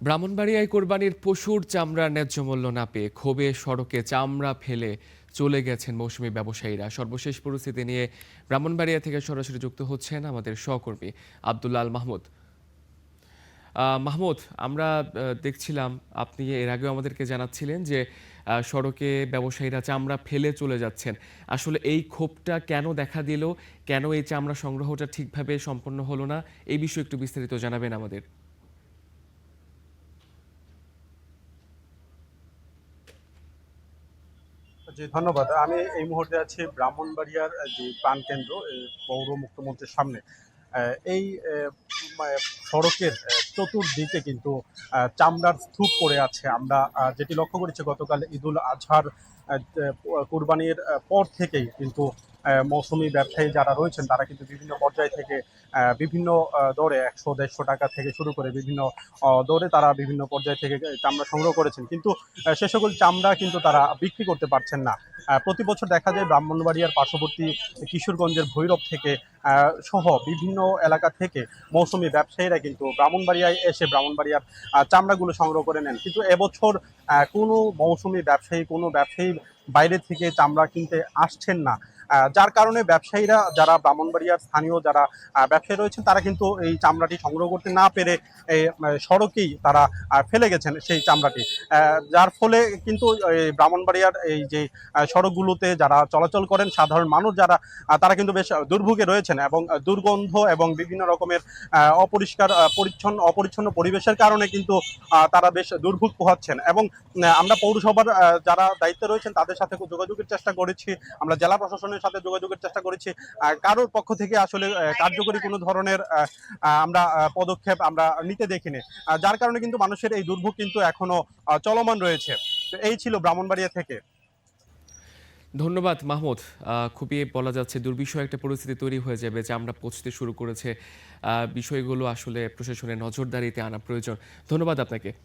ব্রাহ্মণবাড়িয়ায় কোরবানির পশুর চামড়ার ন্যায্য মূল্য না পেয়ে ক্ষোভে সড়কে চামড়া ফেলে চলে গেছেন মৌসুমী ব্যবসায়ীরা। সর্বশেষ পরিস্থিতি নিয়ে ব্রাহ্মণবাড়িয়া থেকে সরাসরি যুক্ত হচ্ছেন আমাদের সহকর্মী আব্দুল্লাহ আল মাহমুদ। মাহমুদ, আমরা দেখছিলাম আপনি এর আগেও আমাদেরকে জানাচ্ছিলেন যে সড়কে ব্যবসায়ীরা চামড়া ফেলে চলে যাচ্ছেন। আসলে এই ক্ষোভটা কেন দেখা দিল, কেন এই চামড়া সংগ্রহটা ঠিকভাবে সম্পন্ন হলো না, এই বিষয়ে একটু বিস্তারিত জানাবেন আমাদের। জি, ধন্যবাদ। আমি এই মুহূর্তে আছি ব্রাহ্মণবাড়িয়ার যে প্রাণকেন্দ্র পৌর মুক্তমঞ্চের সামনে। এই মা সড়কের চতুর্দিকে কিন্তু চামড়ার স্তূপ পড়ে আছে। আমরা যেটি লক্ষ্য করেছি গতকাল ঈদুল আজহার কুরবানির পর থেকেই কিন্তু মৌসুমি ব্যবসায়ী যারা রয়েছেন তারা কিন্তু বিভিন্ন পর্যায় থেকে বিভিন্ন দরে ১০০-১৫০ টাকা থেকে শুরু করে বিভিন্ন দরে তারা বিভিন্ন পর্যায় থেকে চামড়া সংগ্রহ করেছেন। কিন্তু সে সকল চামড়া কিন্তু তারা বিক্রি করতে পারছেন না। প্রতি বছর দেখা যায় ব্রাহ্মণবাড়িয়ার পার্শ্ববর্তী কিশোরগঞ্জের ভৈরব থেকে সহ বিভিন্ন এলাকা থেকে মৌসুমি ব্যবসায়ীরা কিন্তু ব্রাহ্মণবাড়িয়ায় এসে ব্রাহ্মণবাড়িয়ার চামড়াগুলো সংগ্রহ করে নেন। কিন্তু এবছর কোনো মৌসুমি কোনো ব্যবসায়ী বাইরে থেকে চামড়া কিনতে আসছেন না। যার কারণে ব্যবসায়ীরা যারা ব্রাহ্মণবাড়িয়ার স্থানীয় যারা ব্যবসায়ী রয়েছেন তারা কিন্তু এই চামড়াটি সংগ্রহ করতে না পেরে এই সড়কেই তারা ফেলে গেছেন সেই চামড়াটি। যার ফলে কিন্তু এই ব্রাহ্মণবাড়িয়ার এই যে সড়কগুলোতে যারা চলাচল করেন সাধারণ মানুষ যারা তারা কিন্তু বেশ দুর্ভোগে রয়েছেন এবং দুর্গন্ধ এবং বিভিন্ন রকমের অপরিষ্কার অপরিচ্ছন্ন পরিবেশের কারণে কিন্তু তারা বেশ দুর্ভোগ পোহাচ্ছেন। এবং আমরা পৌরসভার যারা দায়িত্বে রয়েছেন তাদের সাথে যোগাযোগের চেষ্টা করেছি, আমরা জেলা প্রশাসনের সাথে যোগাযোগের চেষ্টা করেছি। কারোর পক্ষ থেকে আসলে কার্যকরী কোনো ধরনের আমরা পদক্ষেপ আমরা নিতে দেখিনি। যার কারণে কিন্তু মানুষের এই দুর্ভোগ কিন্তু এখনো চলমান রয়েছে। তো এই ছিল ব্রাহ্মণবাড়িয়া থেকে। ধন্যবাদ মাহমুদ। খুবই বলা যাচ্ছে দুর্বিষহ একটা পরিস্থিতি তৈরি হয়ে যাবে, যে আমরা পৌঁছতে শুরু করেছে। বিষয়গুলো আসলে প্রশাসনের নজরদারিতে আনা প্রয়োজন। ধন্যবাদ আপনাকে।